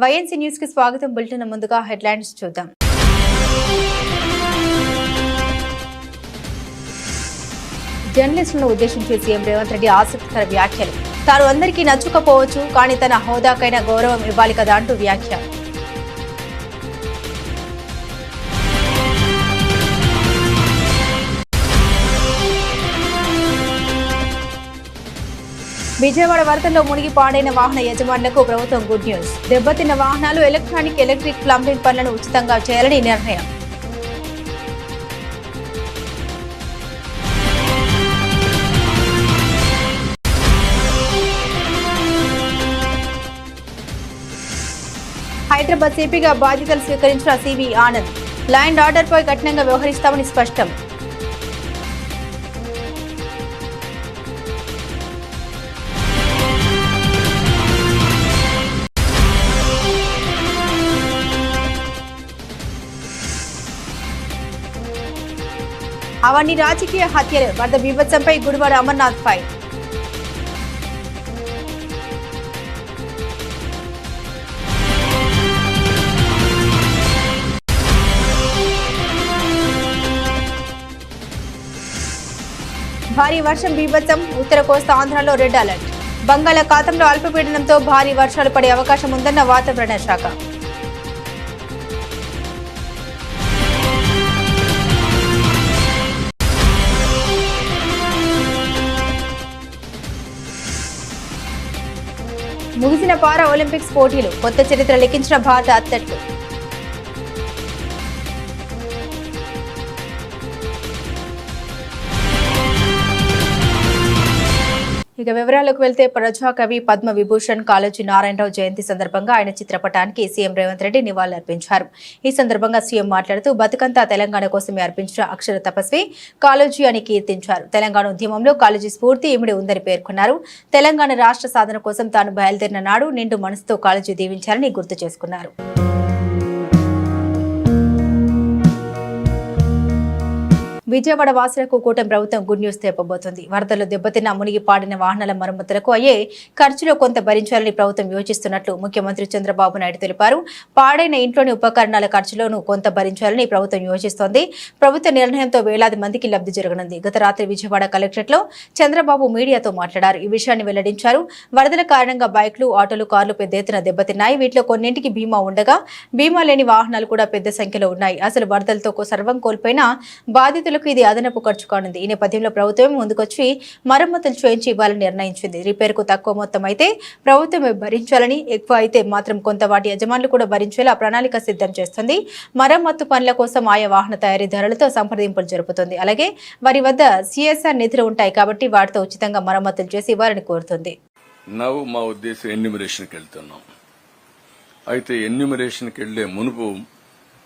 YNC news కి స్వాగతం. Bulletin ముందుగా హెడ్లైన్స్ చూద్దాం. జర్నలిస్టులను ఉద్దేశించి సీఎం రేవంత్ రెడ్డి ఆసక్తికర వ్యాఖ్యలు. తాను అందరికీ నచ్చుకపోవచ్చు, కానీ తన హోదాకైనా గౌరవం ఇవ్వాలి కదా అంటూ వ్యాఖ్య. విజయవాడ వరదల్లో మునిగి పాడైన వాహన యజమానులకు ప్రభుత్వం గుడ్ న్యూస్. దెబ్బతిన్న వాహనాలు ఎలక్ట్రిక్ ప్లంబింగ్ పనులను ఉచితంగా చేయాలని నిర్ణయం. హైదరాబాద్ సిపిగా బాధ్యతలు స్వీకరించిన సివి ఆనంద్. లా అండ్ ఆర్డర్పై కఠినంగా వ్యవహరిస్తామని స్పష్టం. అవన్నీ రాజకీయ హత్యలు. వరద బీభత్సంపై గుడివాడ అమర్నాథ్ ఫైర్. భారీ వర్షం బీభత్సం. ఉత్తర కోస్తా ఆంధ్రలో రెడ్ అలర్ట్. బంగాళాఖాతంలో అల్పపీడనంతో భారీ వర్షాలు పడే అవకాశం ఉందన్న వాతావరణ శాఖ. ముగిసిన పారా ఒలింపిక్స్ పోటీలు. కొత్త చరిత్ర లిఖించిన భారత అథ్లెట్లు. ఇక వివరాలకు వెళ్తే ప్రజాకవి పద్మ విభూషణ్ కాళోజీ నారాయణరావు జయంతి సందర్భంగా ఆయన చిత్రపటానికి సీఎం రేవంత్ రెడ్డి నివాళులర్పించారు. ఈ సందర్భంగా సీఎం మాట్లాడుతూ బతుకంతా తెలంగాణ కోసమే అర్పించిన అక్షర తపస్వి కాళోజీ అని కీర్తించారు. తెలంగాణ ఉద్యమంలో కాళోజీ స్ఫూర్తి ఇమిడి ఉందని పేర్కొన్నారు. తెలంగాణ రాష్ట్ర సాధన కోసం తాను బయలుదేరిన నాడు నిండు మనసుతో కాళోజీ దీవించారని గుర్తు చేసుకున్నారు. విజయవాడ వాసులకు కూటమి ప్రభుత్వం గుడ్ న్యూస్ తెప్పబోతోంది. వరదల్లో దెబ్బతిన్న మునిగి పాడిన వాహనాల మరమ్మతులకు అయ్యే ఖర్చులో కొంత భరించాలని ప్రభుత్వం యోచిస్తున్నట్లు ముఖ్యమంత్రి చంద్రబాబు నాయుడు తెలిపారు. పాడైన ఇంట్లోని ఉపకరణాల ఖర్చులోనూ కొంత భరించాలని ప్రభుత్వం యోచిస్తోంది. ప్రభుత్వ నిర్ణయంతో వేలాది మందికి లబ్ధి జరగనుంది. గత రాత్రి విజయవాడ కలెక్టరేట్లో చంద్రబాబు మీడియాతో మాట్లాడారు. ఈ విషయాన్ని వెల్లడించారు. వరదల కారణంగా బైక్లు, ఆటోలు, కార్లు పెద్ద ఎత్తున దెబ్బతిన్నాయి. వీటిలో కొన్నింటికి బీమా ఉండగా బీమా లేని వాహనాలు కూడా పెద్ద సంఖ్యలో ఉన్నాయి. అసలు వరదలతో సర్వం కోల్పోయిన బాధితులు ఇది అదనపు ఖర్చు కానుంది. ఈ నేపథ్యంలో ప్రభుత్వం ముందుకొచ్చి మరమ్మతులు చేయించి ఇవ్వాలని నిర్ణయించింది. రిపేర్ కు తక్కువ మొత్తం అయితే ప్రభుత్వమే భరించాలని, ఎక్కువ అయితే మాత్రం కొంత వాటి యజమానులు కూడా భరించేలా ప్రణాళిక సిద్ధం చేస్తుంది. మరమ్మత్తు పనుల కోసం ఆయా వాహన తయారీదారులతో సంప్రదింపులు జరుపుతుంది. అలాగే వారి వద్ద సిఎస్ఆర్ నిధులు ఉంటాయి కాబట్టి వాటితో ఉచితంగా మరమ్మతులు చేసి ఇవ్వాలని కోరుతుంది. మా ఉద్దేశం ఎన్యూమరేషన్కి వెళ్తున్నాం. అయితే ఎన్యూమరేషన్కి వెళ్లే మునుపు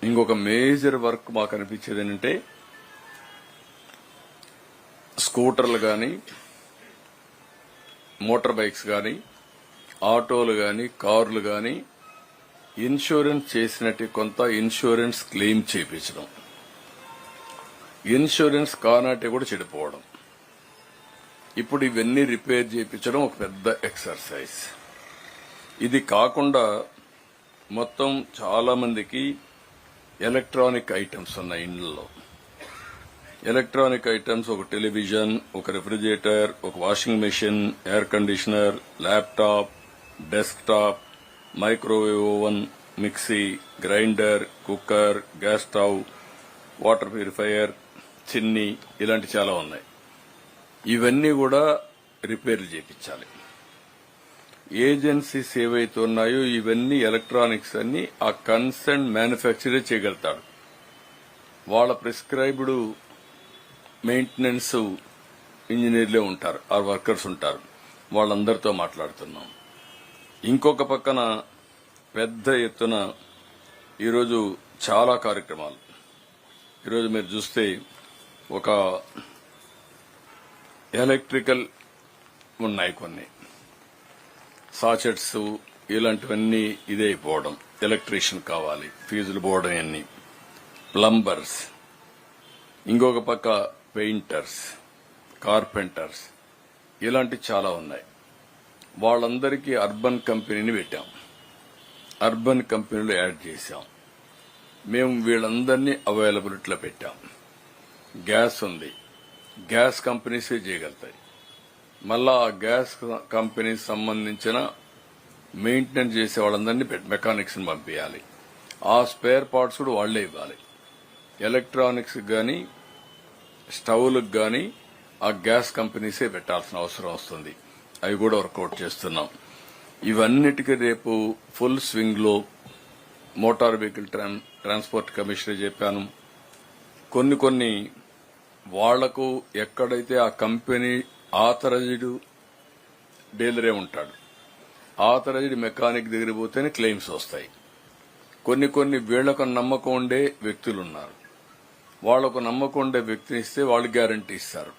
ఇంకొక మేజర్ వర్క్ మాకు అనిపించేది ఏంటంటే స్కూటర్లు కానీ, మోటార్ బైక్స్ కానీ, ఆటోలు కానీ, కార్లు కానీ ఇన్సూరెన్స్ చేసినట్టు కొంత ఇన్సూరెన్స్ క్లెయిమ్ చేయించడం, ఇన్సూరెన్స్ కానాటి కూడా చెడిపోవడం, ఇప్పుడు ఇవన్నీ రిపేర్ చేయించడం ఒక పెద్ద ఎక్సర్సైజ్. ఇది కాకుండా మొత్తం చాలా మందికి ఎలక్ట్రానిక్ ఐటమ్స్ ఉన్నాయి ఇండ్లలో. ఎలక్ట్రానిక్ ఐటమ్స్, ఒక టెలివిజన్, ఒక రెఫ్రిజిరేటర్, ఒక washing machine, air conditioner, laptop, desktop, microwave oven, mixie, grinder, cooker, gas stove, water purifier, చిన్ని, ఇలాంటి చాలా ఉన్నాయి. ఇవన్నీ కూడా రిపేర్లు చేయించాలి. ఏజెన్సీస్ ఏవైతే ఉన్నాయో ఇవన్నీ ఎలక్ట్రానిక్స్ అన్ని ఆ కన్సర్న్ మ్యానుఫ్యాక్చరర్ చేయగలుగుతాడు. వాళ్ళ ప్రిస్క్రైబ్డ్ మెయింటెనెన్స్ ఇంజనీర్లే ఉంటారు, ఆ వర్కర్స్ ఉంటారు. వాళ్ళందరితో మాట్లాడుతున్నాం. ఇంకొక పక్కన పెద్ద ఎత్తున ఈరోజు చాలా కార్యక్రమాలు. ఈరోజు మీరు చూస్తే ఒక ఎలక్ట్రికల్ ఉన్నాయి, కొన్ని సాచెట్స్ ఇలాంటివన్నీ ఇదే అయిపోవడం, ఎలక్ట్రీషియన్ కావాలి, ఫీజులు పోవడం, అన్ని ప్లంబర్స్, ఇంకొక పక్క పెయింటర్స్, కార్పెంటర్స్, ఇలాంటి చాలా ఉన్నాయి. వాళ్ళందరికీ అర్బన్ కంపెనీని పెట్టాం. అర్బన్ కంపెనీలు యాడ్ చేశాం. మేము వీళ్ళందరినీ అవైలబిలిటీలో పెట్టాం. గ్యాస్ ఉంది, గ్యాస్ కంపెనీసే చేయగలుగుతాయి. మళ్ళా ఆ గ్యాస్ కంపెనీకి సంబంధించిన మెయింటెనెన్స్ చేసే వాళ్ళందరినీ మెకానిక్స్ ని పంపించాలి. ఆ స్పేర్ పార్ట్స్ కూడా వాళ్లే ఇవ్వాలి. ఎలక్ట్రానిక్స్ గానీ స్టవ్లకు గానీ ఆ గ్యాస్ కంపెనీసే పెట్టాల్సిన అవసరం వస్తుంది. అవి కూడా వర్కౌట్ చేస్తున్నాం. ఇవన్నిటికీ రేపు ఫుల్ స్వింగ్ లో మోటార్ వెహికల్ ట్రాన్స్పోర్ట్ కమిషనర్ చెప్పాను. కొన్ని వాళ్లకు ఎక్కడైతే ఆ కంపెనీ ఆథరైజ్డ్ డీలరే ఉంటాడు, ఆథరైజ్డ్ మెకానిక్ దగ్గర పోతేనే క్లెయిమ్స్ వస్తాయి. కొన్ని వీళ్లకు నమ్మకం ఉండే వ్యక్తులున్నారు. వాళ్లకు నమ్మకం ఉండే వ్యక్తిని ఇస్తే వాళ్ళు గ్యారంటీ ఇస్తారు.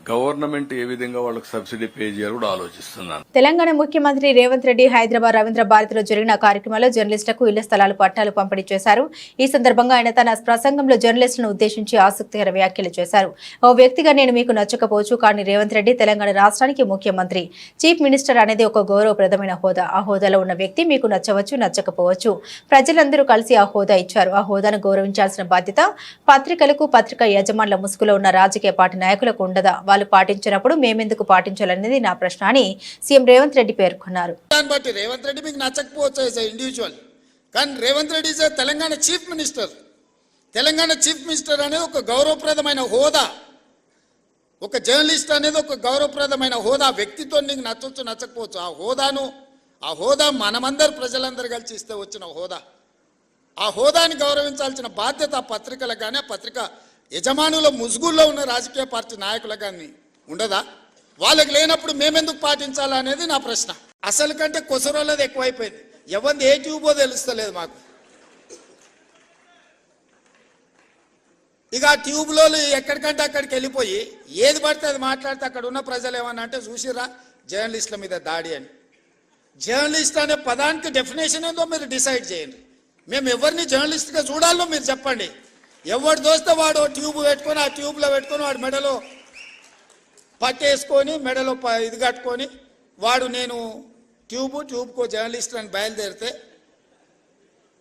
గవర్నమెంట్ ఏ విధంగా వాళ్ళకి సబ్సిడీ పే చేయాలో కూడా ఆలోచిస్తున్నాను. తెలంగాణ ముఖ్యమంత్రి రేవంత్ రెడ్డి హైదరాబాద్ రవీంద్ర భారతిలో జరిగిన కార్యక్రమంలో జర్నలిస్టులకు ఇళ్ల స్థలాలు పట్టాలు పంపిణీ చేశారు. ఈ సందర్భంగా ఆయన తన ప్రసంగంలో జర్నలిస్టులను ఉద్దేశించి ఆసక్తికర వ్యాఖ్యలు చేశారు. ఓ వ్యక్తిగా నేను మీకు నచ్చకపోవచ్చు, కానీ రేవంత్ రెడ్డి తెలంగాణ రాష్ట్రానికి ముఖ్యమంత్రి, చీఫ్ మినిస్టర్ అనేది ఒక గౌరవప్రదమైన హోదా. ఆ హోదాలో ఉన్న వ్యక్తి మీకు నచ్చవచ్చు, నచ్చకపోవచ్చు. ప్రజలందరూ కలిసి ఆ హోదా ఇచ్చారు. ఆ హోదాను గౌరవించాల్సిన బాధ్యత పత్రికలకు, పత్రికా యజమానుల ముసుగులో ఉన్న రాజకీయ పార్టీ నాయకులకు ఉండదా? వాళ్ళు పాటించినప్పుడు మేమెందుకు పాటించాలనేది నా ప్రశ్న అని సీఎం రేవంత్ రెడ్డి పేర్కొన్నారు. రేవంత్ రెడ్డి మీకు నచ్చకపోవచ్చు ఇండివిజువల్, కానీ Revanth Reddy is Telangana chief minister. Telangana chief minister అనేది ఒక గౌరవప్రదమైన హోదా. ఒక జర్నలిస్ట్ అనేది ఒక గౌరవప్రదమైన హోదా. వ్యక్తితో నీకు నచ్చవచ్చు, నచ్చకపోవచ్చు. ఆ హోదా మనమందరు ప్రజలందరూ కలిసి ఇస్తే వచ్చిన హోదా. ఆ హోదాని గౌరవించాల్సిన బాధ్యత పత్రికలకు కానీ, పత్రిక యజమానుల ముసుగుల్లో ఉన్న రాజకీయ పార్టీ నాయకులకు కానీ ఉండదా? వాళ్ళకి లేనప్పుడు మేమెందుకు పాటించాలా అనేది నా ప్రశ్న. అసలు కంటే కొసరోళ్ళది ఎక్కువైపోయింది. ఎవరిది ఏ ట్యూబో తెలుస్తలేదు మాకు. ఇక ఆ ట్యూబ్లో ఎక్కడికంటే అక్కడికి వెళ్ళిపోయి ఏది పడితే అది మాట్లాడితే అక్కడ ఉన్న ప్రజలు ఏమన్నా అంటే చూసిరా జర్నలిస్టుల మీద దాడి అని. జర్నలిస్ట్ అనే పదానికి డెఫినేషన్ ఏందో మీరు డిసైడ్ చేయండి. మేము ఎవరిని జర్నలిస్ట్గా చూడాలో మీరు చెప్పండి. ఎవరు దోస్తే వాడు ట్యూబ్ పెట్టుకొని ఆ ట్యూబ్లో పెట్టుకొని వాడు మెడలో పట్టేసుకొని మెడలో ఇది కట్టుకొని వాడు నేను ట్యూబ్కో జర్నలిస్ట్ అని బయలుదేరితే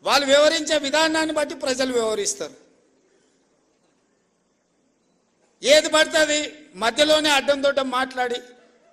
వాళ్ళు వివరించే విధానాన్ని బట్టి ప్రజలు వివరిస్తారు. ఏది పడుతుంది మధ్యలోనే అడ్డం దొడ్డం మాట్లాడి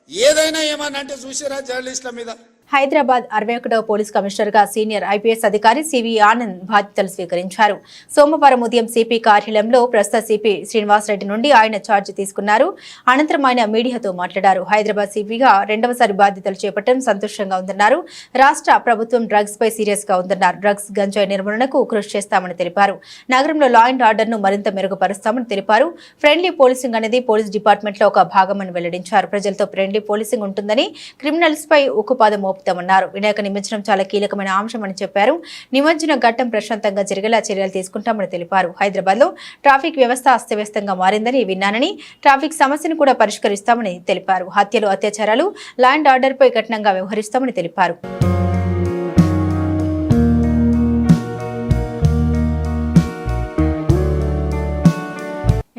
ఏదైనా ఏమన్నా అంటే చూసిరా జర్నలిస్టుల మీద. హైదరాబాద్ 61వ పోలీస్ కమిషనర్ గా సీనియర్ ఐపీఎస్ అధికారి సివి ఆనంద్ బాధ్యతలు స్వీకరించారు. సోమవారం ఉదయం సిపి కార్యాలయంలో ప్రస్తుత సిపి శ్రీనివాసరెడ్డి నుండి ఆయన ఛార్జ్ తీసుకున్నారు. అనంతరం ఆయన మీడియాతో మాట్లాడారు. హైదరాబాద్ సిపిగా రెండవసారి బాధ్యతలు చేపట్టడం సంతోషంగా ఉందన్నారు. రాష్ట్ర ప్రభుత్వం డ్రగ్స్ పై సీరియస్ గా ఉందన్నారు. డ్రగ్స్ గంజాయి నిర్మూలనకు కృషి చేస్తామని తెలిపారు. నగరంలో లా అండ్ ఆర్డర్ ను మరింత మెరుగుపరుస్తామని తెలిపారు. ఫ్రెండ్లీ పోలీసింగ్ అనేది పోలీస్ డిపార్ట్మెంట్ లో ఒక భాగమని వెల్లడించారు. ప్రజలతో ఫ్రెండ్లీ పోలీసింగ్ ఉంటుందని, క్రిమినల్స్ పై ఉక్కుపాదం మోపుతామన్నారు. వినాయక నిమజ్జనం చాలా కీలకమైన అంశమని చెప్పారు. నిమజ్జన ఘట్టం ప్రశాంతంగా జరిగేలా చర్యలు తీసుకుంటామని తెలిపారు. హైదరాబాద్ లో ట్రాఫిక్ వ్యవస్థ అస్తవ్యస్తంగా మారిందని విన్నానని, ట్రాఫిక్ సమస్యను కూడా పరిష్కరిస్తామని తెలిపారు. హత్యలు, అత్యాచారాలు, లా అండ్ ఆర్డర్ పై కఠినంగా వ్యవహరిస్తామని తెలిపారు.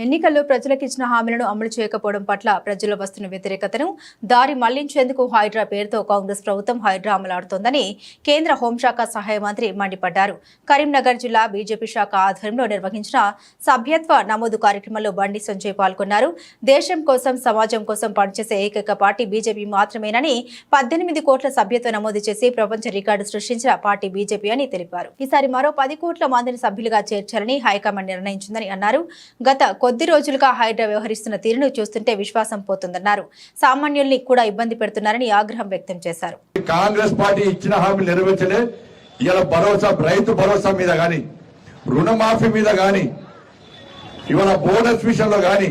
ఎన్నికల్లో ప్రజలకు ఇచ్చిన హామీలను అమలు చేయకపోవడం పట్ల ప్రజల్లో వస్తున్న వ్యతిరేకతను దారి మళ్లించేందుకు హైడ్రా పేరుతో కాంగ్రెస్ ప్రభుత్వం హైడ్రా అమలాడుతోందని కేంద్ర హోంశాఖ సహాయ మంత్రి మండిపడ్డారు. కరీంనగర్ జిల్లా బీజేపీ శాఖ ఆధ్వర్యంలో నిర్వహించిన సభ్యత్వ నమోదు కార్యక్రమంలో బండి సంజయ్ పాల్గొన్నారు. దేశం కోసం, సమాజం కోసం పనిచేసే ఏకైక పార్టీ బీజేపీ మాత్రమేనని, 18 కోట్ల సభ్యత్వ నమోదు చేసి ప్రపంచ రికార్డు సృష్టించిన పార్టీ బీజేపీ అని తెలిపారు. ఈసారి మరో 10 కోట్ల మందిని సభ్యులుగా చేర్చాలని హైకమాండ్ నిర్ణయించిందని అన్నారు. గత కొద్ది రోజులుగా హైడ్రా వ్యవహరిస్తున్న తీరును చూస్తుంటే విశ్వాసం పోతుందన్నారు. సామాన్యుల్ని కూడా ఇబ్బంది పెడుతున్నారని ఆగ్రహం వ్యక్తం చేశారు. కాంగ్రెస్ పార్టీ ఇచ్చిన హామీలు నెరవేర్చలే. ఇలా భరోసా, రైతు భరోసా మీద గాని, రుణమాఫీ మీద గాని, ఇవాళ బోనస్ విషయంలో గాని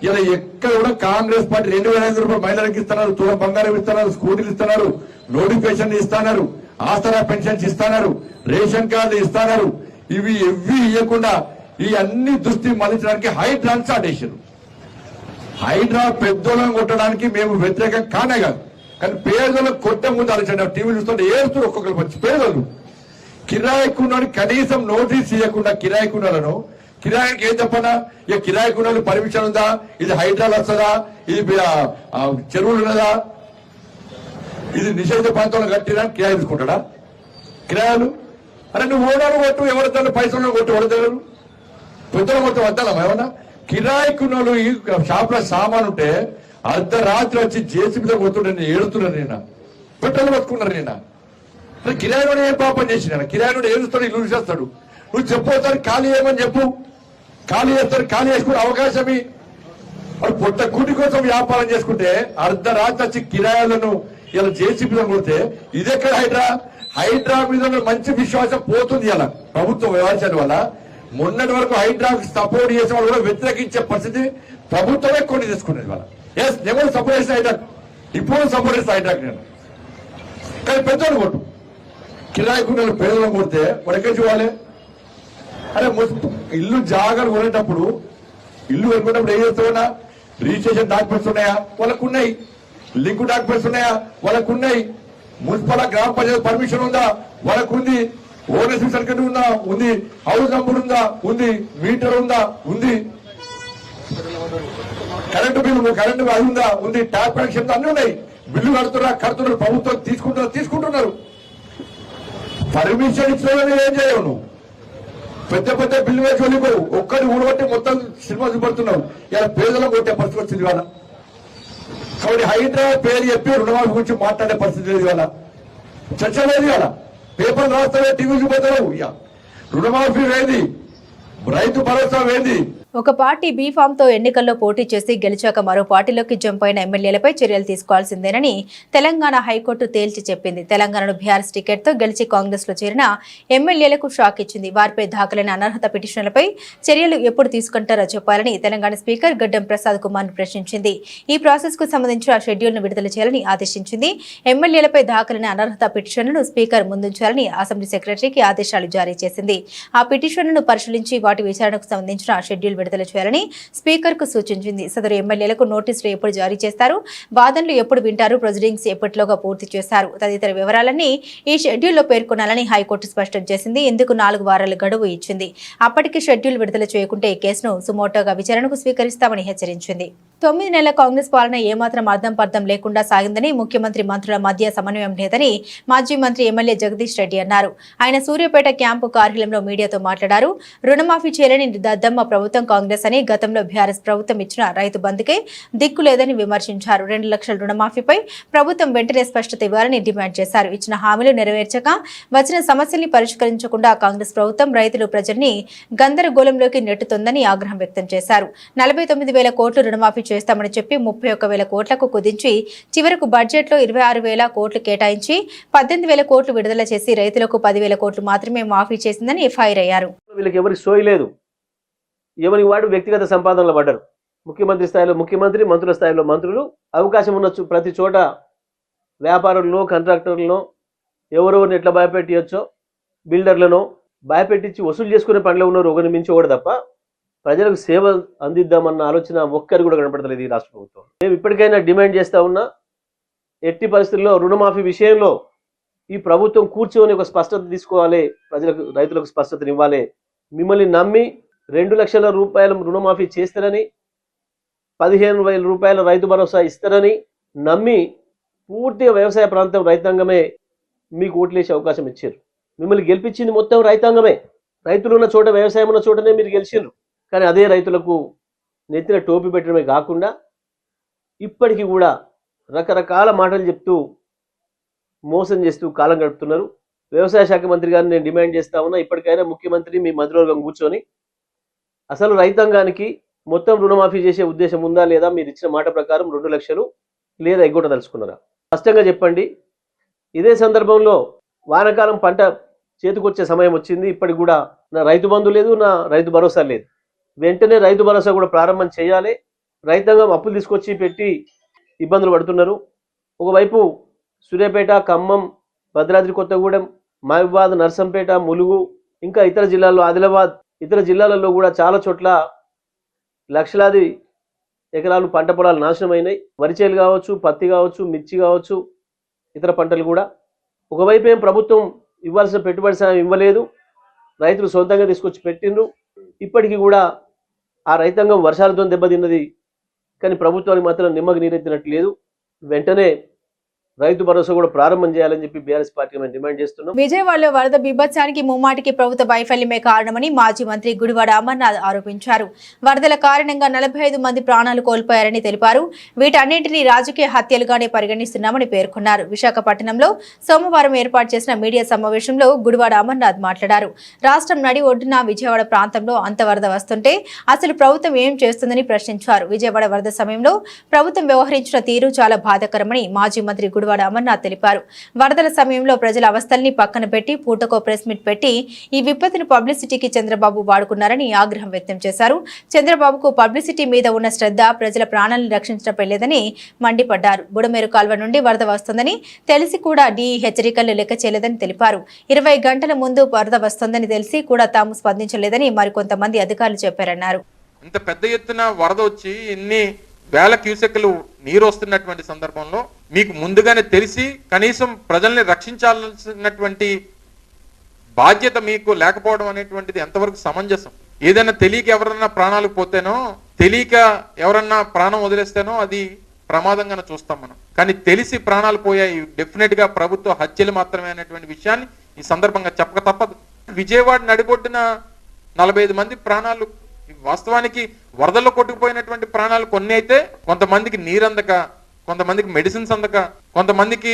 ఇలా ఎక్కడ కూడా కాంగ్రెస్ పార్టీ 2,500 రూపాయలు మహిళలకు ఇస్తున్నారు, తుల బంగారం ఇస్తున్నారు, స్కూటీలు ఇస్తున్నారు, నోటిఫికేషన్ ఇస్తున్నారు, ఆసరా పెన్షన్స్ ఇస్తున్నారు, రేషన్ కార్డు ఇస్తున్నారు. ఇవి ఇవ్వకుండా ఈ అన్ని దృష్టి మళ్లించడానికి హైడ్రాని స్టార్ట్ చేశారు. హైడ్రా పెద్దోళ్ళని కొట్టడానికి మేము వ్యతిరేకం కానే కాదు, కానీ పేదలకు కొట్టే ముందు ఆలోచన. టీవీ చూస్తుంటే ఏడుస్తూ ఒక్కొక్కరు వచ్చి పేదలు కిరాయికున్న కనీసం నోటీస్ ఇవ్వకుండా కిరాయికున్నలను కిరాయికి ఏం చెప్పనా, ఇక కిరాయికున్న పర్మిషన్ ఉందా, ఇది హైడ్రాలు వస్తుందా, ఇది చెరువులు ఉన్నదా, ఇది నిషేధ ప్రాంతంలో కట్టినా కిరాయి తీసుకుంటాడా? కిరాయాలు. అరే నువ్వు ఓనర్ కొట్టు, ఎవరితో పైసలు కొట్టు, ఎవరిదారు పెద్దలు కొట్టు వద్దాం ఏమన్నా. కిరాయికున్నోళ్ళు ఈ షాప్ లో సామాన్ ఉంటే అర్ధరాత్రి వచ్చి జేసీబీతో కొడుతుండే నేను ఏడుతున్నాను. నేను పెట్రోల్ పట్టుకున్నారు. నేను కిరాయిలో ఏం పాపం చేసిన కిరాయిలో ఏడుస్తాడు, ఇల్లు చేస్తాడు. నువ్వు చెప్పవుతాడు ఖాళీ చేయమని చెప్పు, ఖాళీ చేస్తాడు. ఖాళీ చేసుకునే అవకాశం వాడు పొట్ట కూటి కోసం వ్యాపారం చేసుకుంటే అర్ధరాత్రి వచ్చి కిరాయాలను ఇలా జేసీబీలో కొడితే ఇదెక్కడ హైడ్రా మీద మంచి విశ్వాసం పోతుంది. ఇలా ప్రభుత్వం వ్యవహారాల వల్ల మొన్నటి వరకు హైడ్రాకు సపోర్ట్ చేసే వాళ్ళు కూడా వ్యతిరేకించే పరిస్థితి ప్రభుత్వమే కొన్ని తీసుకునేది. వాళ్ళ నేను సపోర్ట్ చేసిన హైడ్రాక్, ఇప్పుడు సపోర్ట్ చేసిన హైడ్రాక్ నేను. కానీ పెద్దోళ్ళు కొట్టు, కిరాయికున్న పేదలను కొడితే వాడు చూడాలి. అరే ఇల్లు జాగ్రత్త కొనేటప్పుడు ఇల్లు కొనుక్కున్నప్పుడు ఏం చేస్తామన్నా, రిజిస్ట్రేషన్ డాక్యుమెంట్స్ ఉన్నాయా, వాళ్ళకు ఉన్నాయి. లింక్ డాక్యుమెంట్స్ ఉన్నాయా, వాళ్ళకు ఉన్నాయి. మున్సిపల్ గ్రామ పంచాయతీ పర్మిషన్ ఉందా, వాళ్ళకు ఉంది. ఓనర్షిప్ సర్టిఫికేట్ ఉందా, ఉంది. హౌస్ నంబర్ ఉందా, ఉంది. మీటర్ ఉందా, ఉంది. కరెంటు బిల్లు అది ఉందా, ఉంది. ట్యాప్ కనెక్షన్ అన్ని ఉన్నాయి. బిల్లు కడుతున్నారు. ప్రభుత్వం తీసుకుంటున్నారు. పర్మిషన్ ఇచ్చిన ఏం చేయవు నువ్వు. పెద్ద బిల్లు వేసి వెళ్ళిపోవు. ఒక్కడి ఊడబట్టి మొత్తం సినిమా చూపడుతున్నావు. ఇలా పేదలకు కొట్టే పరిస్థితి వచ్చింది ఇవాళ. కాబట్టి హైడ్రా పేరు చెప్పి రుణమాఫీ గురించి మాట్లాడే పరిస్థితి లేదు ఇవాళ. చర్చ లేదు ఇవాళ. పేపర్లు రాస్తావే, టీవీ చూపోతావు. ఇక రుణమాఫీ వేది, రైతు భరోసా వేది. ఒక పార్టీ బీఫామ్ తో ఎన్నికల్లో పోటీ చేసి గెలిచాక మరో పార్టీలోకి జంప్ అయిన ఎమ్మెల్యేలపై చర్యలు తీసుకోవాల్సిందేనని తెలంగాణ హైకోర్టు తేల్చి చెప్పింది. తెలంగాణను బీఆర్ఎస్ టికెట్ తో గెలిచి కాంగ్రెస్ లో చేరిన ఎమ్మెల్యేలకు షాక్ ఇచ్చింది. వారిపై దాఖలైన అనర్హత పిటిషన్లపై చర్యలు ఎప్పుడు తీసుకుంటారో చెప్పాలని తెలంగాణ స్పీకర్ గడ్డం ప్రసాద్ కుమార్ ప్రశ్నించింది. ఈ ప్రాసెస్ కు సంబంధించిన షెడ్యూల్ ను విడుదల చేయాలని ఆదేశించింది. ఎమ్మెల్యేలపై దాఖలైన అనర్హత పిటిషన్లను స్పీకర్ ముందుంచాలని అసెంబ్లీ సెక్రటరీకి ఆదేశాలు జారీ చేసింది. ఆ పిటిషన్లను పరిశీలించి వాటి విచారణకు సంబంధించిన షెడ్యూల్ విడుదల చేయాలని స్పీకర్ కు సూచించింది. సదరు ఎమ్మెల్యేలకు నోటీసులు ఎప్పుడు జారీ చేస్తారు, వాదనలు ఎప్పుడు వింటారు, ప్రొసీడింగ్స్ ఎప్పటిలోగా పూర్తి చేస్తారు తదితర వివరాలన్నీ ఈ షెడ్యూల్లో పేర్కొనాలని హైకోర్టు స్పష్టం చేసింది. ఇందుకు 4 వారాల గడువు ఇచ్చింది. అప్పటికి షెడ్యూల్ విడుదల చేయకుంటే ఈ కేసును సుమోటోగా విచారణకు స్వీకరిస్తామని హెచ్చరించింది. 9 నెలల కాంగ్రెస్ పాలన ఏమాత్రం అర్థం పర్థం లేకుండా సాగిందని, ముఖ్యమంత్రి మంత్రుల మధ్య సమన్వయం లేదని మాజీ మంత్రి ఎమ్మెల్యే జగదీష్ రెడ్డి అన్నారు. ఆయన సూర్యాపేట క్యాంపు కార్యాలయంలో మీడియాతో మాట్లాడారు. రుణమాఫీ చేయలేని దద్దమ్మ ప్రభుత్వం కాంగ్రెస్ అని, గతంలో బీఆర్ఎస్ ప్రభుత్వం ఇచ్చిన రైతు బంధుకే దిక్కు లేదని విమర్శించారు. 2 లక్షల రుణమాఫీపై ప్రభుత్వం వెంటనే స్పష్టత ఇవ్వాలని డిమాండ్ చేశారు. ఇచ్చిన హామీలు నెరవేర్చక, వచ్చిన సమస్యల్ని పరిష్కరించకుండా కాంగ్రెస్ ప్రభుత్వం రైతులు ప్రజల్ని గందరగోళంలోకి నెట్టుతోందని ఆగ్రహం వ్యక్తం చేశారు. 49,000 కోట్లు రుణమాఫీ చేస్తామని చెప్పి 31,000 కోట్లకు కుదించి చివరకు బడ్జెట్ లో 26,000 కోట్లు కేటాయించి 18,000 కోట్లు విడుదల చేసి రైతులకు 10,000 కోట్లు మాత్రమే మాఫీ చేసిందని ఫైర్ అయ్యారు. వీళ్ళకి ఎవరికి సోయి లేదు. ఎవరి వాడు వ్యక్తిగత సంపాదనలో పడ్డారు. ముఖ్యమంత్రి స్థాయిలో ముఖ్యమంత్రి, మంత్రుల స్థాయిలో మంత్రులు, అవకాశం ఉన్న ప్రతి చోట వ్యాపారులను, కాంట్రాక్టర్లను ఎవరెవరిని ఎట్లా భయపెట్టచ్చో బిల్డర్లను భయపెట్టించి వసూలు చేసుకునే పనిలో ఉన్నారు. ఒకరిని మించి ఒకటి తప్ప ప్రజలకు సేవ అందిద్దామన్న ఆలోచన ఒక్కరు కూడా కనపడతలేదు ఈ రాష్ట్ర ప్రభుత్వం. మేము ఇప్పటికైనా డిమాండ్ చేస్తా ఉన్నా, ఎట్టి పరిస్థితుల్లో రుణమాఫీ విషయంలో ఈ ప్రభుత్వం కూర్చొని ఒక స్పష్టత తీసుకోవాలి, ప్రజలకు రైతులకు స్పష్టతనివ్వాలి. మిమ్మల్ని నమ్మి 2 లక్షల రూపాయల రుణమాఫీ చేస్తారని, 15,000 రూపాయల రైతు భరోసా ఇస్తారని నమ్మి పూర్తిగా వ్యవసాయ ప్రాంతం రైతాంగమే మీకు ఓట్లేసే అవకాశం ఇచ్చారు. మిమ్మల్ని గెలిపించింది మొత్తం రైతాంగమే. రైతులు ఉన్న చోట, వ్యవసాయం ఉన్న చోటనే మీరు గెలిచిండ్రు. కానీ అదే రైతులకు నెత్తిన టోపీ పెట్టడమే కాకుండా ఇప్పటికీ కూడా రకరకాల మాటలు చెప్తూ మోసం చేస్తూ కాలం గడుపుతున్నారు. వ్యవసాయ శాఖ మంత్రి గారిని నేను డిమాండ్ చేస్తా ఉన్నా, ఇప్పటికైనా ముఖ్యమంత్రి మీ మంత్రివర్గం కూర్చొని అసలు రైతాంగానికి మొత్తం రుణమాఫీ చేసే ఉద్దేశం ఉందా లేదా, మీరు ఇచ్చిన మాట ప్రకారం 2 లక్షలు లేదా ఎగ్గొట్టదలుచుకున్నారా స్పష్టంగా చెప్పండి. ఇదే సందర్భంలో వానాకాలం పంట చేతికొచ్చే సమయం వచ్చింది. ఇప్పటికి కూడా నా రైతు బంధు లేదు, నా రైతు భరోసా లేదు. వెంటనే రైతు భరోసా కూడా ప్రారంభం చేయాలి. రైతాంగం అప్పులు తీసుకొచ్చి పెట్టి ఇబ్బందులు పడుతున్నారు. ఒకవైపు సూర్యాపేట, ఖమ్మం, భద్రాద్రి కొత్తగూడెం, మహబూబాద్, నర్సంపేట, ములుగు, ఇంకా ఇతర జిల్లాల్లో, ఆదిలాబాద్, ఇతర జిల్లాలలో కూడా చాలా చోట్ల లక్షలాది ఎకరాలు పంట పొలాలు నాశనమైనాయి. వరిచేలు కావచ్చు, పత్తి కావచ్చు, మిర్చి కావచ్చు, ఇతర పంటలు కూడా. ఒకవైపు ఏం ప్రభుత్వం ఇవ్వాల్సిన పెట్టుబడి సాయం ఇవ్వలేదు, రైతులు సొంతంగా తీసుకొచ్చి పెట్టిండ్రు. ఇప్పటికీ కూడా ఆ రైతాంగం వర్షాలతో దెబ్బతిన్నది. కానీ ప్రభుత్వానికి మాత్రం నిమ్మకు నీరెత్తినట్టు లేదు. వెంటనే రైతు భరోసా కూడా ప్రారంభం చేయాలని చెప్పి బీఆర్ఎస్ పార్టీ మేము డిమాండ్ చేస్తున్నాం. విజయవాడలో వరద బీభత్సానికి ముమ్మాటికి ప్రభుత్వ వైఫల్యమే కారణమని మాజీ మంత్రి గుడివాడ అమర్నాథ్ ఆరోపించారు. వరదల కారణంగా 45 మంది ప్రాణాలు కోల్పోయారని తెలిపారు. వీటన్నింటినీ రాజకీయ హత్యలుగానే పరిగణిస్తున్నామని పేర్కొన్నారు. విశాఖపట్నంలో సోమవారం ఏర్పాటు చేసిన మీడియా సమావేశంలో గుడివాడ అమర్నాథ్ మాట్లాడారు. రాష్ట్రం నడి ఒడ్డున విజయవాడ ప్రాంతంలో అంత వరద వస్తుంటే అసలు ప్రభుత్వం ఏం చేస్తుందని ప్రశ్నించారు. విజయవాడ వరద సమయంలో ప్రభుత్వం వ్యవహరించిన తీరు చాలా బాధాకరమని మాజీ మంత్రి గుడివాడ అమర్నాథ్ తెలిపారు. వరదల సమయంలో ప్రజల అవస్థల్ని పక్కన పెట్టి పూటకో ప్రెస్ మీట్ పెట్టి ఈ విపత్తును పబ్లిసిటీకి చంద్రబాబు వాడుకున్నారని ఆగ్రహం వ్యక్తం చేశారు. చంద్రబాబుకు పబ్లిసిటీ మీద ఉన్న శ్రద్ధ ప్రజల ప్రాణాలను రక్షించడం లేదని మండిపడ్డారు. బుడమేరు కాల్వ నుండి వరద వస్తుందని తెలిసి కూడా డీఈ హెచ్చరికలు లెక్క చేయలేదని తెలిపారు. 20 గంటల ముందు వరద వస్తుందని తెలిసి కూడా తాము స్పందించలేదని మరికొంతమంది అధికారులు చెప్పారన్నారు. ఇంత పెద్ద ఎత్తున వరద వచ్చి ఎన్ని వేల క్యూసెక్లు నీరు వస్తున్నటువంటి సందర్భంలో మీకు ముందుగానే తెలిసి కనీసం ప్రజల్ని రక్షించాల్సినటువంటి బాధ్యత మీకు లేకపోవడం అనేటువంటిది ఎంతవరకు సమంజసం? ఏదైనా తెలియక ఎవరన్నా ప్రాణాలు పోతేనో, తెలియక ఎవరన్నా ప్రాణం వదిలేస్తేనో అది ప్రమాదంగానే చూస్తాం మనం. కానీ తెలిసి ప్రాణాలు పోయాయి, డెఫినెట్ గా ప్రభుత్వ హత్యలు మాత్రమే అనేటువంటి విషయాన్ని ఈ సందర్భంగా చెప్పక తప్పదు. విజయవాడ నడిబొడ్డున 45 మంది ప్రాణాలు, వాస్తవానికి వరదల్లో కొట్టుకుపోయినటువంటి ప్రాణాలు కొన్ని అయితే, కొంతమందికి నీరు అందక, కొంతమందికి మెడిసిన్స్ అందక, కొంతమందికి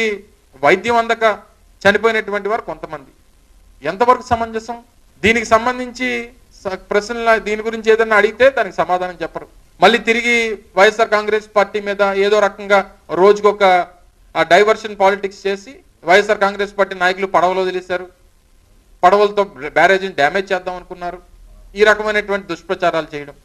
వైద్యం అందక చనిపోయినటువంటి వారు కొంతమంది. ఎంతవరకు సమంజసం? దీనికి సంబంధించి ప్రశ్నల దీని గురించి ఏదన్నా అడిగితే దానికి సమాధానం చెప్పరు. మళ్ళీ తిరిగి వైఎస్ఆర్ కాంగ్రెస్ పార్టీ మీద ఏదో రకంగా రోజుకొక డైవర్షన్ పాలిటిక్స్ చేసి వైఎస్ఆర్ కాంగ్రెస్ పార్టీ నాయకులు పడవలు వదిలేశారు, పడవలతో బ్యారేజీని డ్యామేజ్ చేద్దాం అనుకున్నారు. ఈ రకమైనటువంటి దుష్ప్రచారాలు చేయడం.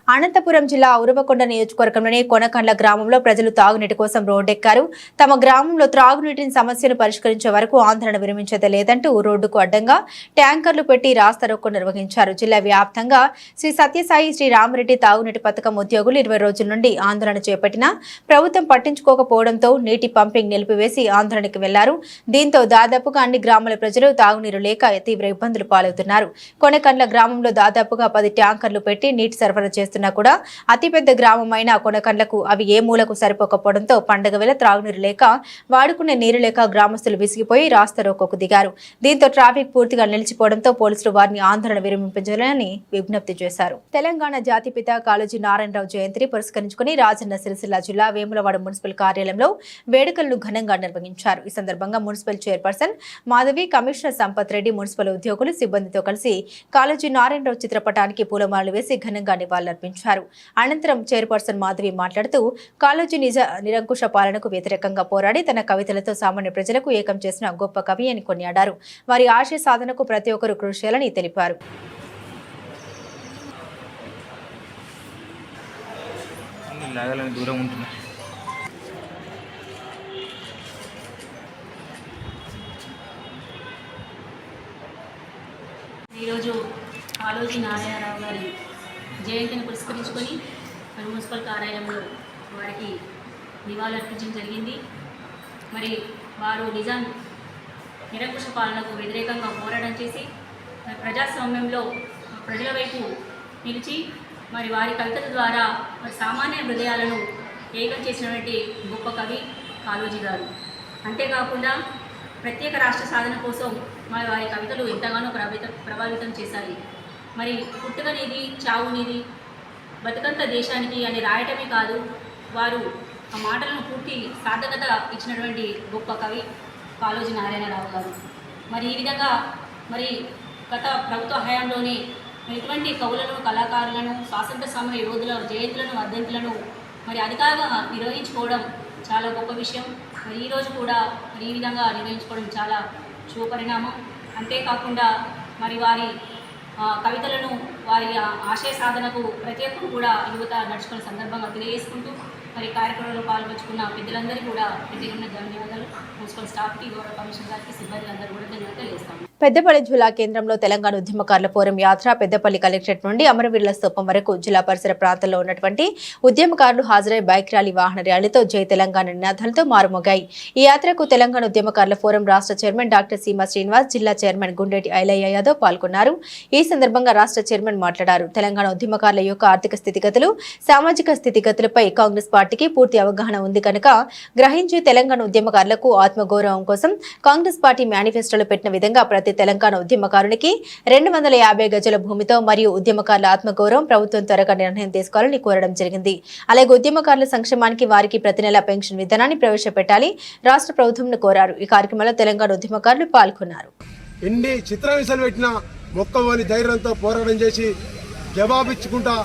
అనంతపురం జిల్లా ఉరవకొండ నియోజకవర్గంలోని కొనకండ్ల గ్రామంలో ప్రజలు తాగునీటి కోసం రోడ్డెక్కారు. తమ గ్రామంలో త్రాగునీటిని సమస్యను పరిష్కరించే వరకు ఆందోళన విరమించేది లేదంటూ రోడ్డుకు అడ్డంగా ట్యాంకర్లు పెట్టి రాస్తారోకో నిర్వహించారు. జిల్లా వ్యాప్తంగా శ్రీ సత్యసాయి శ్రీ రామరెడ్డి తాగునీటి పథకం ఉద్యోగులు 20 రోజుల నుండి ఆందోళన చేపట్టినా ప్రభుత్వం పట్టించుకోకపోవడంతో నీటి పంపింగ్ నిలిపివేసి ఆందోళనకు వెళ్లారు. దీంతో దాదాపుగా అన్ని గ్రామాల ప్రజలు తాగునీరు లేక తీవ్ర ఇబ్బందులు పాలవుతున్నారు. కొనకండ్ల గ్రామంలో దాదాపుగా 10 ట్యాంకర్లు పెట్టి నీటి సరఫరా చేస్తున్నారు. కూడా అతిపెద్ద గ్రామమైన కొనకండ్లకు అవి ఏ మూలకు సరిపోకపోవడంతో పండగ వేళ త్రాగునీరు లేక వాడుకునే నీరు లేక గ్రామస్తులు విసిగిపోయి రాస్తారోకోకు దిగారు. దీంతో ట్రాఫిక్ పూర్తిగా నిలిచిపోవడంతో పోలీసులు వారిని ఆందోళన విరమించాలని విజ్ఞప్తి చేశారు. తెలంగాణ జాతిపిత కాళోజీ నారాయణరావు జయంతిని పురస్కరించుకుని రాజన్న సిరిసిల్ల జిల్లా వేములవాడ మున్సిపల్ కార్యాలయంలో వేడుకలను ఘనంగా నిర్వహించారు. ఈ సందర్భంగా municipal chairperson Madhavi, commissioner Sampath Reddy, municipal ఉద్యోగులు, సిబ్బందితో కలిసి కాళోజీ నారాయణరావు చిత్రపటానికి పూలమాలలు వేసి ఘనంగా నివాళులర్పించారు. అనంతరం చైర్పర్సన్ మాధవి మాట్లాడుతూ కాళోజీ నిరంకుశ పాలనకు వ్యతిరేకంగా పోరాడి తన కవితలతో సామాన్య ప్రజలకు ఏకం చేసిన గొప్ప కవి అని కొనియాడారు. వారి ఆశయ సాధనకు ప్రతి ఒక్కరూ కృషి చేయాలని తెలిపారు. ఈరోజు కాళోజీ నారాయణరావు గారి జయంతిని పురస్కరించుకొని మరి మున్సిపల్ కార్యాలయంలో వారికి నివాళులర్పించడం జరిగింది. మరి వారు నిరంకుశ పాలనకు వ్యతిరేకంగా పోరాటం చేసి ప్రజాస్వామ్యంలో ప్రజల వైపు నిలిచి మరి వారి కవితల ద్వారా మరి సామాన్య హృదయాలను ఏకం చేసినటువంటి గొప్ప కవి కాళోజీ గారు. అంతేకాకుండా ప్రత్యేక రాష్ట్ర సాధన కోసం మరి వారి కవితలు ఎంతగానో ప్రభావితం చేశాయి. మరి పుట్టుకనేది, చావునిది, బతుకంత దేశానికి అని రాయటమే కాదు, వారు ఆ మాటలను పూర్తి సార్థకత ఇచ్చినటువంటి గొప్ప కవి కాళోజీ నారాయణరావు గారు. మరి ఈ విధంగా మరి గత ప్రభుత్వ హయాంలోనే ఇటువంటి కవులను, కళాకారులను, స్వాతంత్ర సమర యోధుల జయంతులను, వర్ధంతులను మరి అధికారంగా నిర్వహించుకోవడం చాలా గొప్ప విషయం. మరి ఈరోజు కూడా మరి ఈ విధంగా నిర్వహించుకోవడం చాలా శుభపరిణామం. అంతేకాకుండా మరి వారి కవితలను, వారి ఆశయ సాధనకు ప్రతి ఒక్కరు కూడా యువత నడుచుకున్న సందర్భంగా తెలియజేసుకుంటూ మరి కార్యక్రమంలో పాల్గొంచుకున్న పెద్దలందరికీ కూడా ప్రత్యేకమైన ధన్యవాదాలు. మున్సిపల్ స్టాఫ్కి, గౌరవ కమిషనర్ గారికి, సిబ్బంది అందరూ కూడా ధన్యవాదాలు తెలియజేస్తాము. పెద్దపల్లి జిల్లా కేంద్రంలో తెలంగాణ ఉద్యమకారుల ఫోరం యాత్ర పెద్దపల్లి కలెక్టరేట్ నుండి అమరవీరుల స్తూపం వరకు జిల్లా పరిసర ప్రాంతాల్లో ఉన్నటువంటి ఉద్యమకారులు హాజరై బైక్ ర్యాలీ, వాహన ర్యాలీతో జై తెలంగాణ నినాదాలతో మారుమోగాయి. ఈ యాత్రకు తెలంగాణ ఉద్యమకారుల ఫోరం రాష్ట్ర చైర్మన్ డాక్టర్ సీమా శ్రీనివాస్, జిల్లా చైర్మన్ గుండెటి ఐలయ్య యాదవ్ పాల్గొన్నారు. ఈ సందర్భంగా రాష్ట్ర చైర్మన్ మాట్లాడారు. తెలంగాణ ఉద్యమకారుల యొక్క ఆర్థిక స్థితిగతులు, సామాజిక స్థితిగతులపై కాంగ్రెస్ పార్టీ పార్టీకి పూర్తి అవగాహన ఉంది కనుక గ్రహించి తెలంగాణ ఉద్యమకారులకు ఆత్మగౌరవం కోసం కాంగ్రెస్ పార్టీ మేనిఫెస్టోలో పెట్టిన విధంగా ప్రతి తెలంగాణ ఉద్యమకారునికి 250 గజాల భూమితో మరియు ఉద్యమకారుల ఆత్మగౌరవం ప్రభుత్వం త్వరగా నిర్ణయం తీసుకోవాలని కోరడం జరిగింది. అలాగే ఉద్యమకారుల సంక్షేమానికి వారికి ప్రతి నెల పెన్షన్ విధానాన్ని ప్రవేశపెట్టాలి రాష్ట్ర ప్రభుత్వం కోరారు. ఈ కార్యక్రమంలో తెలంగాణ ఉద్యమకారులు పాల్గొన్నారు. ఎన్ని చిత్రహింసలు పెట్టినా మొక్కమని ధైర్యంతో పోరాటం చేసి జవాబిచ్చుకుంటా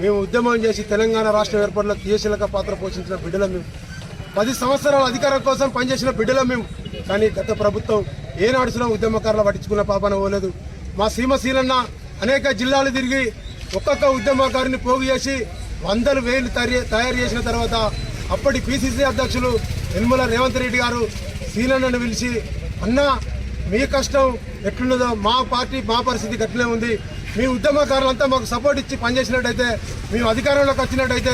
మేము ఉద్యమం చేసి తెలంగాణ రాష్ట్ర ఏర్పాటులో క్రియాశీలక పాత్ర పోషించిన బిడ్డలం మేము. 10 సంవత్సరాల అధికారం కోసం పనిచేసిన బిడ్డలం మేము. కానీ గత ప్రభుత్వం ఏనాడుసులో ఉద్యమకారులు పట్టించుకున్న పాపన పోలేదు. మా సీమశీలన్న అనేక జిల్లాలు తిరిగి ఒక్కొక్క ఉద్యమకారుని పోగు చేసి 100,000 తయారు చేసిన తర్వాత అప్పటి పిసిసి అధ్యక్షులు యనమల రేవంత్ రెడ్డి గారు సీలన్నను పిలిచి, అన్న మీ కష్టం ఎట్లున్నదో మా పార్టీ మా పరిస్థితి గట్లే ఉంది, మీ ఉద్యమకారులంతా మాకు సపోర్ట్ ఇచ్చి పనిచేసినట్టయితే మేము అధికారంలోకి వచ్చినట్టయితే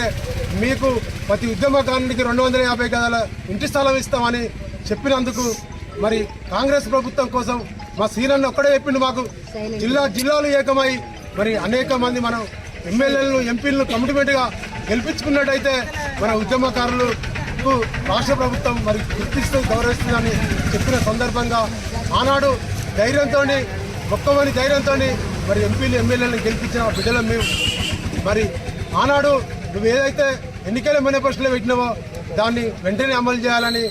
మీకు ప్రతి ఉద్యమకారునికి 250 గదాల ఇంటి స్థలం ఇస్తామని చెప్పినందుకు మరి కాంగ్రెస్ ప్రభుత్వం కోసం మా సీనన్న ఒక్కడే చెప్పిండు. మాకు జిల్లాలు ఏకమై మరి అనేక మంది మనం ఎమ్మెల్యేలను ఎంపీలను కమిట్మెంట్గా గెలిపించుకున్నట్టయితే మన ఉద్యమకారులకు రాష్ట్ర ప్రభుత్వం మరి గుర్తిస్తూ గౌరవిస్తుందని చెప్పిన సందర్భంగా ఆనాడు ధైర్యంతో మొక్కమని ధైర్యంతో మరి ఎంపీలు ఎమ్మెల్యేలను గెలిపించిన బిడ్డలం మేము. మరి ఆనాడు నువ్వు ఏదైతే ఎన్నికల మేనిఫెస్టోలో పెట్టినావో దాన్ని వెంటనే అమలు చేయాలని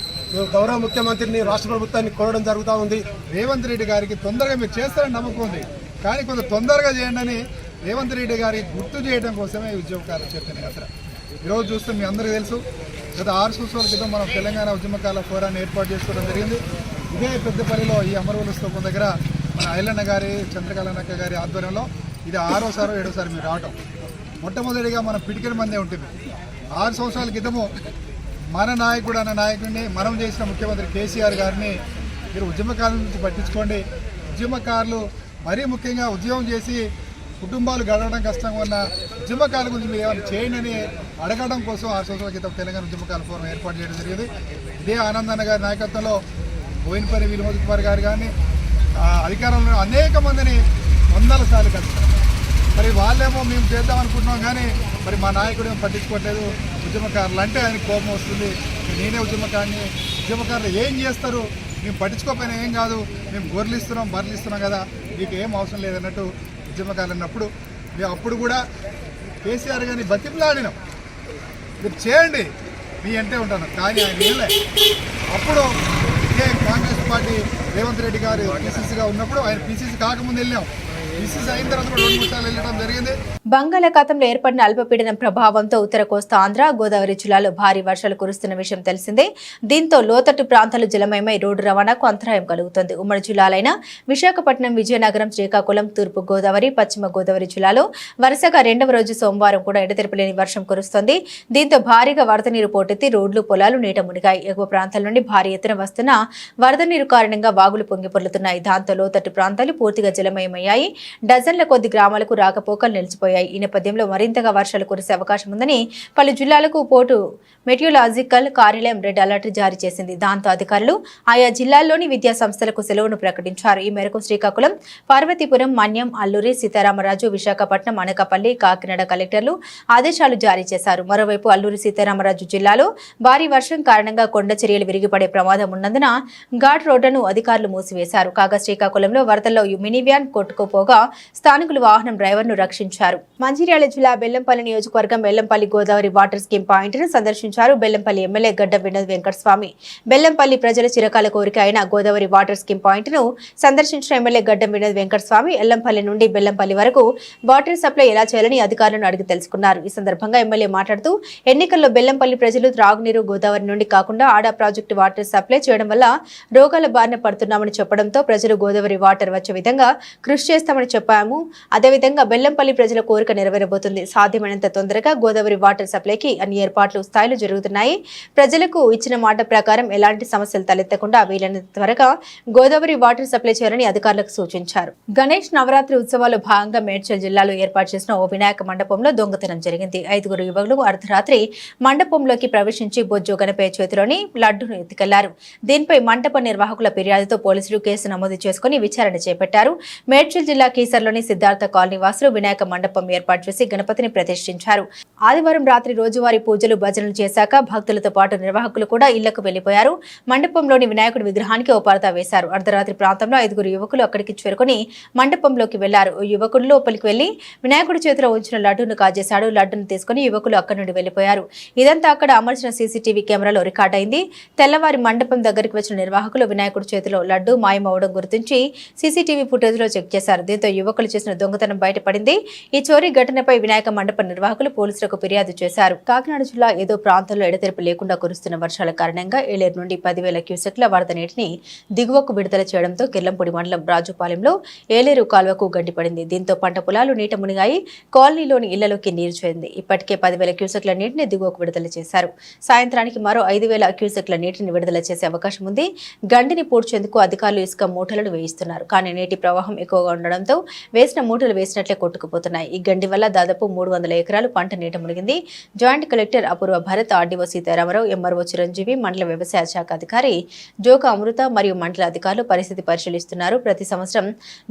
గౌరవ ముఖ్యమంత్రిని రాష్ట్ర ప్రభుత్వాన్ని కోరడం జరుగుతూ ఉంది. రేవంత్ రెడ్డి గారికి తొందరగా మీరు చేస్తారని నమ్మకం ఉంది, కానీ కొంత తొందరగా చేయండి అని రేవంత్ రెడ్డి గారికి గుర్తు చేయడం కోసమే ఉద్యమకారుల చైతన్య యాత్ర. ఈరోజు చూస్తే మీ అందరికీ తెలుసు, గత 6 సంవత్సరాల క్రితం మనం తెలంగాణ ఉద్యమకారుల ఫోరాన్ని ఏర్పాటు చేసుకోవడం జరిగింది. ఇదే పెద్దపల్లిలో ఈ అమరవీరుల స్తూపం దగ్గర మన ఐలన్న గారి చంద్రకళనక్క గారి ఆధ్వర్యంలో ఇది 6వసారో 7వసారి మీరు రావటం. మొట్టమొదటిగా మన పిటికెల మందే ఉంటుంది. 6 సంవత్సరాల క్రితము మన నాయకుడు అన్న నాయకుడిని మనం చేసిన ముఖ్యమంత్రి కేసీఆర్ గారిని మీరు ఉద్యమకారుల నుంచి పట్టించుకోండి, ఉద్యమకారులు మరీ ముఖ్యంగా ఉద్యమం చేసి కుటుంబాలు గడవడం కష్టంగా ఉన్న ఉద్యమకారుల గురించి మీరు ఏమైనా చేయండి అని అడగడం కోసం 6 సంవత్సరాల క్రితం తెలంగాణ ఉద్యమకారుల ఫోరం ఏర్పాటు చేయడం జరిగింది. ఇదే ఆనందన్న గారి నాయకత్వంలో బోయినపల్లి వినోద్ కుమార్ గారు కానీ అధికారంలో అనేక మందిని 100 సార్లు కలిసారు. మరి వాళ్ళేమో మేము చేద్దాం అనుకుంటున్నాం, కానీ మరి మా నాయకుడు ఏమో పట్టించుకోవట్లేదు. ఉద్యమకారులు అంటే ఆయన కోపం వస్తుంది. నేనే ఉద్యమకారుని, ఉద్యమకారులు ఏం చేస్తారు, మేము పట్టించుకోకపోయినా ఏం కాదు, మేము గొర్రెలు ఇస్తున్నాం బర్రెలు ఇస్తున్నాం కదా, మీకు ఏం అవసరం లేదన్నట్టు ఉద్యమకారులు అన్నప్పుడు మేము అప్పుడు కూడా కేసీఆర్ గారిని బతిమలాడినాం, మీరు చేయండి మీ అంటే ఉంటాను. కానీ ఆయన వెళ్ళే అప్పుడు ఇదే కాంగ్రెస్ పార్టీ రేవంత్ రెడ్డి గారు పిసిసిగా ఉన్నప్పుడు ఆయన పిసిసి కాకముందు వెళ్ళాం, పిసిసి అయిన తర్వాత 2-3 సార్లు వెళ్ళడం జరిగింది. బంగాళాఖాతంలో ఏర్పడిన అల్పపీడనం ప్రభావంతో ఉత్తర కోస్తా ఆంధ్ర గోదావరి జిల్లాలో భారీ వర్షాలు కురుస్తున్న విషయం తెలిసిందే. దీంతో లోతట్టు ప్రాంతాలు జలమయమై రోడ్డు రవాణాకు అంతరాయం కలుగుతుంది. ఉమ్మడి జిల్లాలైన విశాఖపట్నం, విజయనగరం, శ్రీకాకుళం, తూర్పు గోదావరి, పశ్చిమ గోదావరి జిల్లాలో వరుసగా 2వ రోజు సోమవారం కూడా ఎడతెరపలేని వర్షం కురుస్తోంది. దీంతో భారీగా వరద నీరు పోటెత్తి రోడ్లు, పొలాలు నీట మునిగాయి. ఎగువ ప్రాంతాల నుండి భారీ ఎత్తున వస్తున్న వరద నీరు కారణంగా వాగులు పొంగిపొర్లుతున్నాయి. దాంతో లోతట్టు ప్రాంతాలు పూర్తిగా జలమయమయ్యాయి. డజన్ల కొద్ది గ్రామాలకు రాకపోకలు నిలిచిపోయాయి. ఈ నేపథ్యంలో మరింతగా వర్షాలు కురిసే అవకాశం ఉందని పలు జిల్లాలకు పోటు మెటియోలాజికల్ కార్యాలయం రెడ్ అలర్ట్ జారీ చేసింది. దాంతో అధికారులు ఆయా జిల్లాల్లోని విద్యా సంస్థలకు సెలవును ప్రకటించారు. ఈ మేరకు శ్రీకాకుళం, పార్వతీపురం, మన్యం, అల్లూరి సీతారామరాజు, విశాఖపట్నం, అనకాపల్లి, కాకినాడ కలెక్టర్లు ఆదేశాలు జారీ చేశారు. మరోవైపు అల్లూరి సీతారామరాజు జిల్లాలో భారీ వర్షం కారణంగా కొండ చర్యలు విరిగిపడే ప్రమాదం ఉన్నందున ఘాట్ రోడ్డును అధికారులు మూసివేశారు. కాగా శ్రీకాకుళంలో వరదల్లో మినీ వ్యాన్ కొట్టుకుపోగా స్థానికులు వాహనం డ్రైవర్ను రక్షించారు. మంచిర్యాల జిల్లా బెల్లంపల్లి నియోజకవర్గం Bellampalli Godavari water scheme point ను సందర్శించారు బెల్లంపల్లి ఎమ్మెల్యే గడ్డం వినోద్ వెంకటస్వామి. బెల్లంపల్లి ప్రజల చిరకాల కోరిక అయిన గోదావరి వాటర్ స్కీమ్ పాయింట్ ను సందర్శించిన ఎమ్మెల్యే గడ్డం వినోద్ వెంకటస్వామి ఎల్లంపల్లి నుండి బెల్లంపల్లి వరకు వాటర్ సప్లై ఎలా చేయాలని అధికారులను అడిగి తెలుసుకున్నారు. ఈ సందర్భంగా ఎమ్మెల్యే మాట్లాడుతూ ఎన్నికల్లో బెల్లంపల్లి ప్రజలు త్రాగునీరు గోదావరి నుండి కాకుండా ఆడా ప్రాజెక్టు వాటర్ సప్లై చేయడం వల్ల రోగాల బారిన పడుతున్నామని చెప్పడంతో ప్రజలు గోదావరి వాటర్ వచ్చే విధంగా కృషి చేస్తామని చెప్పాము. అదేవిధంగా బెల్లంపల్లి ప్రజల కోరిక నెరవేరబోతుంది. సాధ్యమైనంత తొందరగా గోదావరి వాటర్ సప్లైకి అన్ని ఏర్పాట్లు స్థాయిలో జరుగుతున్నాయి. ప్రజలకు ఇచ్చిన మాట ప్రకారం ఎలాంటి సమస్యలు తలెత్తకుండా వీలైనంత త్వరగా గోదావరి వాటర్ సప్లై చేయాలని అధికారులకు సూచించారు. గణేష్ నవరాత్రి ఉత్సవాల్లో భాగంగా మేడ్చల్ జిల్లాలో ఏర్పాటు చేసిన ఓ వినాయక మండపంలో దొంగతనం జరిగింది. 5గురు యువకులు అర్ధరాత్రి మండపంలోకి ప్రవేశించి బొజ్జు గణపయ్య చేతిలోని లడ్డును ఎత్తుకెళ్లారు. దీనిపై మండప నిర్వాహకుల ఫిర్యాదుతో పోలీసులు కేసు నమోదు చేసుకుని విచారణ చేపట్టారు. మేడ్చల్ జిల్లా కీసర్లోని సిద్ధార్థ కాలనీ వాసులు వినాయక మండపం ఏర్పాటు చేసి గణపతిని ప్రతిష్ఠించారు. ఆదివారం రాత్రి రోజువారీ పూజలు భజనలు చేశాక భక్తులతో పాటు నిర్వాహకులు కూడా ఇళ్లకు వెళ్లిపోయారు. మండపంలోని వినాయకుడి విగ్రహానికి ఓ పరదా వేశారు. అర్ధరాత్రి ప్రాంతంలో 5 యువకులు అక్కడికి చేరుకుని మండపంలోకి వెళ్లారు. యువకుడు లోపలికి వెళ్లి వినాయకుడి చేతిలో ఉంచిన లడ్డూను కాజేశాడు. లడ్డూను తీసుకుని యువకులు అక్కడి నుండి వెళ్లిపోయారు. ఇదంతా అక్కడ అమర్చిన సీసీటీవీ కెమెరాలో రికార్డైంది. తెల్లవారి మండపం దగ్గరికి వచ్చిన నిర్వాహకులు వినాయకుడి చేతిలో లడ్డూ మాయమవడం గుర్తించి సీసీటీవీ ఫుటేజ్ లో చెక్ చేశారు. దీంతో యువకులు చేసిన దొంగతనం బయటపడింది. ఈ చోరీ ఘటనపై వినాయక మండప నిర్వాహకులు పోలీసులకు ఫిర్యాదు చేశారు. కాకినాడ జిల్లా ఏదో ప్రాంతంలో ఎడతెరిపి లేకుండా కురుస్తున్న వర్షాల కారణంగా ఏలేరు నుండి 10,000 క్యూసెక్ల వరద నీటిని దిగువకు విడుదల చేయడంతో కిర్లంపూడి మండలం రాజుపాలెంలో ఏలేరు కాలువకు గడ్డిపడింది. దీంతో పంట పొలాలు నీట మునిగాయి. కాలనీలోని ఇళ్లలోకి నీరు చేరింది. ఇప్పటికే 10,000 క్యూసెక్ల నీటిని దిగువకు విడుదల చేశారు. సాయంత్రానికి మరో 5,000 క్యూసెక్ల నీటిని విడుదల చేసే అవకాశం ఉంది. గండిని పూడ్చేందుకు అధికారులు ఇసుక మూటలను వేయిస్తున్నారు. కానీ నీటి ప్రవాహం ఎక్కువగా ఉండడంతో వేసిన మూటలు వేసినట్లే కొట్టుకుపోతున్నాయి. ఈ గండి వల్ల దాదాపు 300 ఎకరాలు పంట నీట మునిగింది. జాయింట్ కలెక్టర్ అపూర్వ భరత్, ఆర్డీఓ సీతారామరావు, ఎంఆర్ఓ చిరంజీవి, మండల వ్యవసాయ శాఖ అధికారి జోక అమృత మరియు మండల అధికారులు పరిస్థితి పరిశీలిస్తున్నారు. ప్రతి సంవత్సరం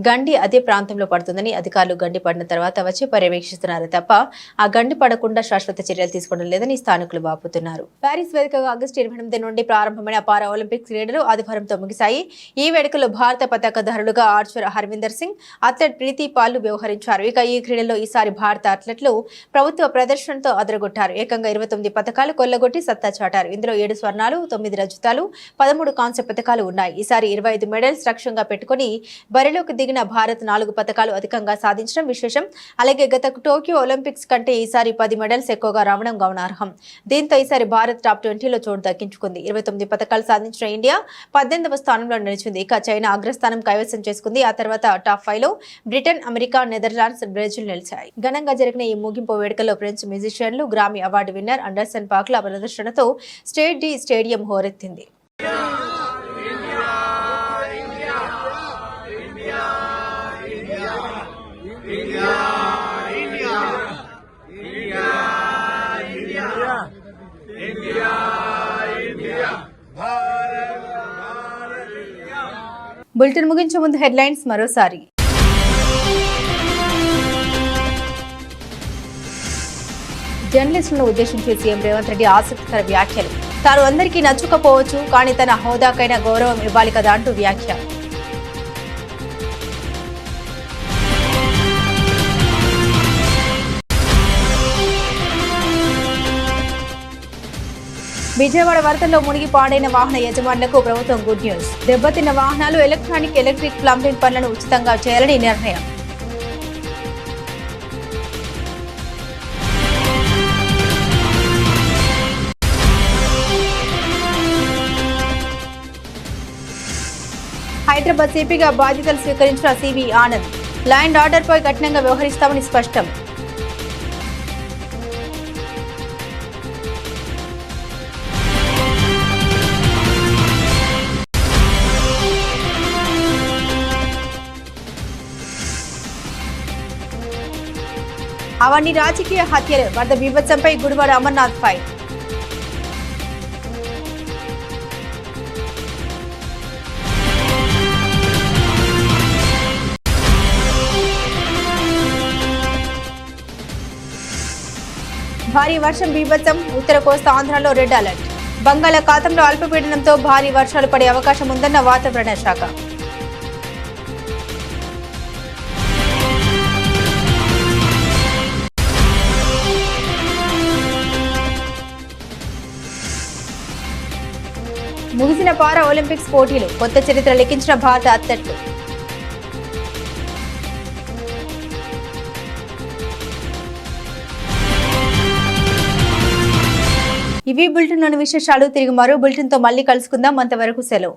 గండి అదే ప్రాంతంలో పడుతుందని అధికారులు గండి పడిన తర్వాత వచ్చి పర్యవేక్షిస్తున్నారు తప్ప ఆ గండి పడకుండా శాశ్వత చర్యలు తీసుకోవడం లేదని స్థానికులు వాపోతున్నారు. ప్యారిస్ వేదికగా ఆగస్టు 28 నుండి ప్రారంభమైన పారా ఒలింపిక్స్ క్రీడలు ఆదివారంతో ముగిశాయి. ఈ వేడుకలో భారత పతాకధారులుగా ఆర్చర్ హర్విందర్ సింగ్, అథ్లెట్ ప్రీతి పాల్ వ్యవహరించారు. ఇక ఈ క్రీడల్లో ఈసారి భారత అథ్లెట్లు ప్రభుత్వ ప్రదర్శనతో అదరగొట్టారు. ఏకంగా 29 పతకాలు కొల్లగొట్టి సత్తా చాటారు. ఇందులో 7 స్వర్ణాలు, 9 రజతాలు, 13 కాంస్య పతకాలు ఉన్నాయి. ఈసారి 25 మెడల్స్ లక్ష్యంగా పెట్టుకుని బరిలోకి దిగిన భారత్ 4 పతకాలు అధికంగా సాధించడం విశేషం. అలాగే గత టోక్యో ఒలింపిక్స్ కంటే ఈసారి 10 మెడల్స్ ఎక్కువగా రావడం గమనార్హం. దీంతో ఈసారి భారత్ టాప్ 20లో చోటు దక్కించుకుంది. 29 పతకాలు సాధించిన ఇండియా 18వ స్థానంలో నిలిచింది. ఇక చైనా అగ్రస్థానం కైవసం చేసుకుంది. ఆ తర్వాత టాప్ 5లో బ్రిటన్, అమెరికా, నెదర్లాండ్స్, బ్రెజిల్ నిలిచాయి. ఘనంగా జరిగిన ఈ ముగింపు వేడుకలో ఫ్రెంచ్ మ్యూజిషియన్లు, గ్రామీ అవార్డు విన్నర్ అండర్సన్ పాక్ల ప్రదర్శనతో స్టేట్ డి స్టేడియం హోరెత్తింది. బులెటిన్ ముగించే ముందు హెడ్లైన్స్ మరోసారి. జర్నలిస్టులను ఉద్దేశించి సీఎం రేవంత్ రెడ్డి ఆసక్తికర వ్యాఖ్యలు. తాను అందరికీ నచ్చుకపోవచ్చు, కానీ తన హోదాకైనా గౌరవం ఇవ్వాలి కదా అంటూ వ్యాఖ్య. విజయవాడ వరదల్లో మునిగి పాడైన వాహన యజమానులకు ప్రభుత్వం గుడ్ న్యూస్. దెబ్బతిన్న వాహనాలు ఎలక్ట్రిక్, ప్లంబింగ్ పనులను ఉచితంగా చేయాలని నిర్ణయం. హైదరాబాద్ సిపిగా బాధ్యతలు స్వీకరించిన సివి ఆనంద్. లా అండ్ ఆర్డర్పై కఠినంగా వ్యవహరిస్తామని స్పష్టం. అవన్నీ రాజకీయ హత్యలు. వరద బీభత్సంపై గుడివాడ అమర్నాథ్ ఫైట్. భారీ వర్షం బీభత్సం. ఉత్తర కోస్తా ఆంధ్రాలో రెడ్ అలర్ట్. బంగాళాఖాతంలో అల్పపీడనంతో భారీ వర్షాలు పడే అవకాశం ఉందన్న వాతావరణ శాఖ. ముగిసిన పారా ఒలింపిక్స్ పోటీలు. కొత్త చరిత్ర లిఖించిన భారత అథ్లెట్లు. ఇవి బులెటిన్లోని విశేషాలు. తిరిగి మరో బులెటిన్తో మళ్ళీ కలుసుకుందాం. అంతవరకు సెలవు.